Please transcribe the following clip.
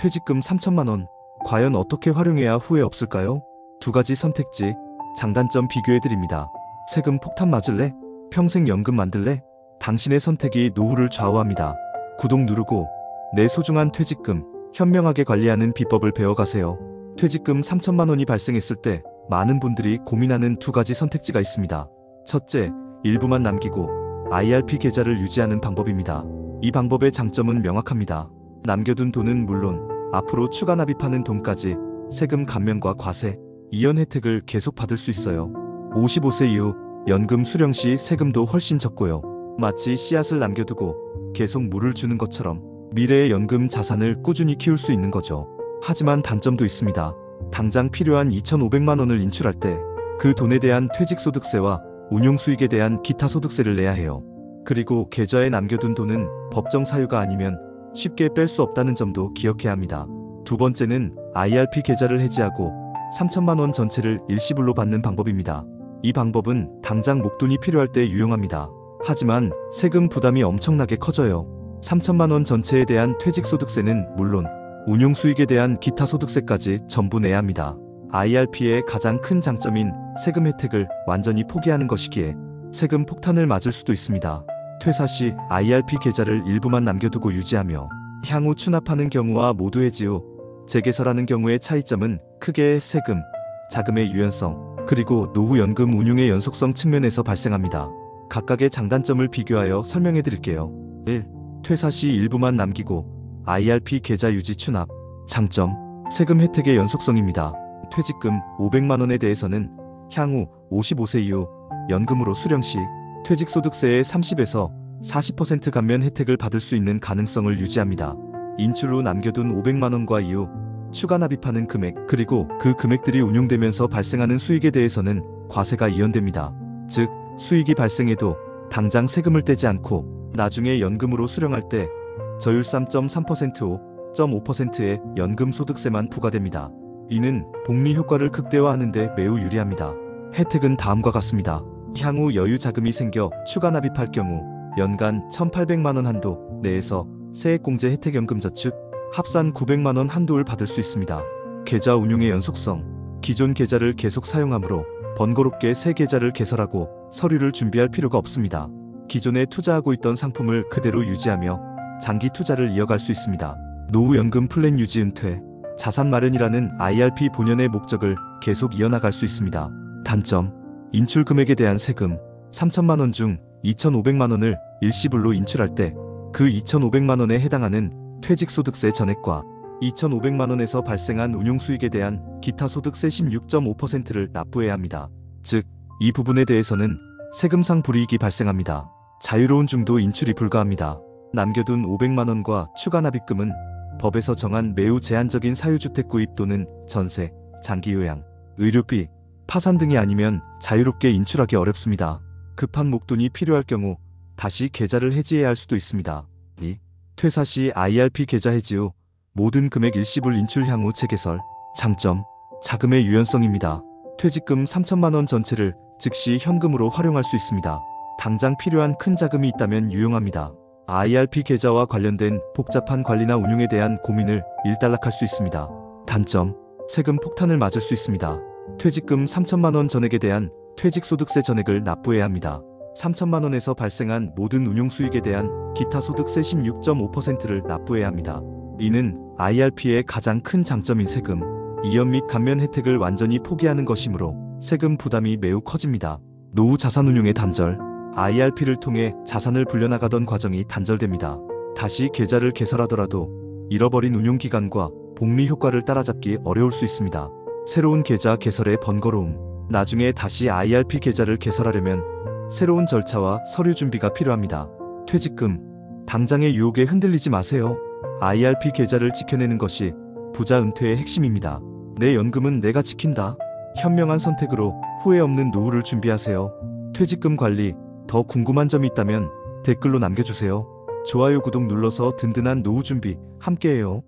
퇴직금 3천만 원. 과연 어떻게 활용해야 후회 없을까요? 두 가지 선택지, 장단점 비교해드립니다. 세금 폭탄 맞을래? 평생 연금 만들래? 당신의 선택이 노후를 좌우합니다. 구독 누르고 내 소중한 퇴직금 현명하게 관리하는 비법을 배워가세요. 퇴직금 3천만 원이 발생했을 때 많은 분들이 고민하는 두 가지 선택지가 있습니다. 첫째, 일부만 남기고 IRP 계좌를 유지하는 방법입니다. 이 방법의 장점은 명확합니다. 남겨둔 돈은 물론 앞으로 추가 납입하는 돈까지 세금 감면과 과세, 이연 혜택을 계속 받을 수 있어요. 55세 이후 연금 수령 시 세금도 훨씬 적고요. 마치 씨앗을 남겨두고 계속 물을 주는 것처럼 미래의 연금 자산을 꾸준히 키울 수 있는 거죠. 하지만 단점도 있습니다. 당장 필요한 2,500만 원을 인출할 때 그 돈에 대한 퇴직소득세와 운용수익에 대한 기타 소득세를 내야 해요. 그리고 계좌에 남겨둔 돈은 법정 사유가 아니면 쉽게 뺄 수 없다는 점도 기억해야 합니다. 두 번째는 IRP 계좌를 해지하고 3천만 원 전체를 일시불로 받는 방법입니다. 이 방법은 당장 목돈이 필요할 때 유용합니다. 하지만 세금 부담이 엄청나게 커져요. 3천만 원 전체에 대한 퇴직소득세는 물론 운용수익에 대한 기타 소득세까지 전부 내야 합니다. IRP의 가장 큰 장점인 세금 혜택을 완전히 포기하는 것이기에 세금 폭탄을 맞을 수도 있습니다. 퇴사 시 IRP 계좌를 일부만 남겨두고 유지하며 향후 추납하는 경우와 모두 해지 후 재개설하는 경우의 차이점은 크게 세금, 자금의 유연성, 그리고 노후 연금 운용의 연속성 측면에서 발생합니다. 각각의 장단점을 비교하여 설명해 드릴게요. 1. 퇴사 시 일부만 남기고 IRP 계좌 유지 추납. 장점, 세금 혜택의 연속성입니다. 퇴직금 500만 원에 대해서는 향후 55세 이후 연금으로 수령 시 퇴직소득세의 30에서 40% 감면 혜택을 받을 수 있는 가능성을 유지합니다. 인출 후 남겨둔 500만 원과 이후 추가 납입하는 금액, 그리고 그 금액들이 운용되면서 발생하는 수익에 대해서는 과세가 이연됩니다. 즉, 수익이 발생해도 당장 세금을 떼지 않고 나중에 연금으로 수령할 때 저율 3.3% 5.5%의 연금 소득세만 부과됩니다. 이는 복리 효과를 극대화하는 데 매우 유리합니다. 혜택은 다음과 같습니다. 향후 여유 자금이 생겨 추가 납입할 경우 연간 1,800만 원 한도 내에서 세액공제 혜택연금저축 합산 900만 원 한도를 받을 수 있습니다. 계좌 운용의 연속성, 기존 계좌를 계속 사용하므로 번거롭게 새 계좌를 개설하고 서류를 준비할 필요가 없습니다. 기존에 투자하고 있던 상품을 그대로 유지하며 장기 투자를 이어갈 수 있습니다. 노후연금 플랜 유지 은퇴, 자산 마련이라는 IRP 본연의 목적을 계속 이어나갈 수 있습니다. 단점, 인출 금액에 대한 세금, 3천만 원 중 2,500만 원을 일시불로 인출할 때 그 2,500만 원에 해당하는 퇴직소득세 전액과 2,500만 원에서 발생한 운용수익에 대한 기타 소득세 16.5%를 납부해야 합니다. 즉, 이 부분에 대해서는 세금상 불이익이 발생합니다. 자유로운 중도 인출이 불가합니다. 남겨둔 500만 원과 추가 납입금은 법에서 정한 매우 제한적인 사유주택 구입 또는 전세, 장기요양, 의료비, 파산 등이 아니면 자유롭게 인출하기 어렵습니다. 급한 목돈이 필요할 경우 다시 계좌를 해지해야 할 수도 있습니다. 2. 퇴사 시 IRP 계좌 해지 후 모든 금액 일시불 인출 향후 재개설. 장점, 자금의 유연성입니다. 퇴직금 3천만 원 전체를 즉시 현금으로 활용할 수 있습니다. 당장 필요한 큰 자금이 있다면 유용합니다. IRP 계좌와 관련된 복잡한 관리나 운용에 대한 고민을 일단락할 수 있습니다. 단점, 세금 폭탄을 맞을 수 있습니다. 퇴직금 3천만 원 전액에 대한 퇴직소득세 전액을 납부해야 합니다. 3천만 원에서 발생한 모든 운용수익에 대한 기타 소득세 16.5%를 납부해야 합니다. 이는 IRP의 가장 큰 장점인 세금, 이연 및 감면 혜택을 완전히 포기하는 것이므로 세금 부담이 매우 커집니다. 노후 자산 운용의 단절, IRP를 통해 자산을 불려나가던 과정이 단절됩니다. 다시 계좌를 개설하더라도 잃어버린 운용기간과 복리 효과를 따라잡기 어려울 수 있습니다. 새로운 계좌 개설의 번거로움, 나중에 다시 IRP 계좌를 개설하려면 새로운 절차와 서류 준비가 필요합니다. 퇴직금, 당장의 유혹에 흔들리지 마세요. IRP 계좌를 지켜내는 것이 부자 은퇴의 핵심입니다. 내 연금은 내가 지킨다. 현명한 선택으로 후회 없는 노후를 준비하세요. 퇴직금 관리, 더 궁금한 점이 있다면 댓글로 남겨주세요. 좋아요, 구독 눌러서 든든한 노후 준비 함께해요.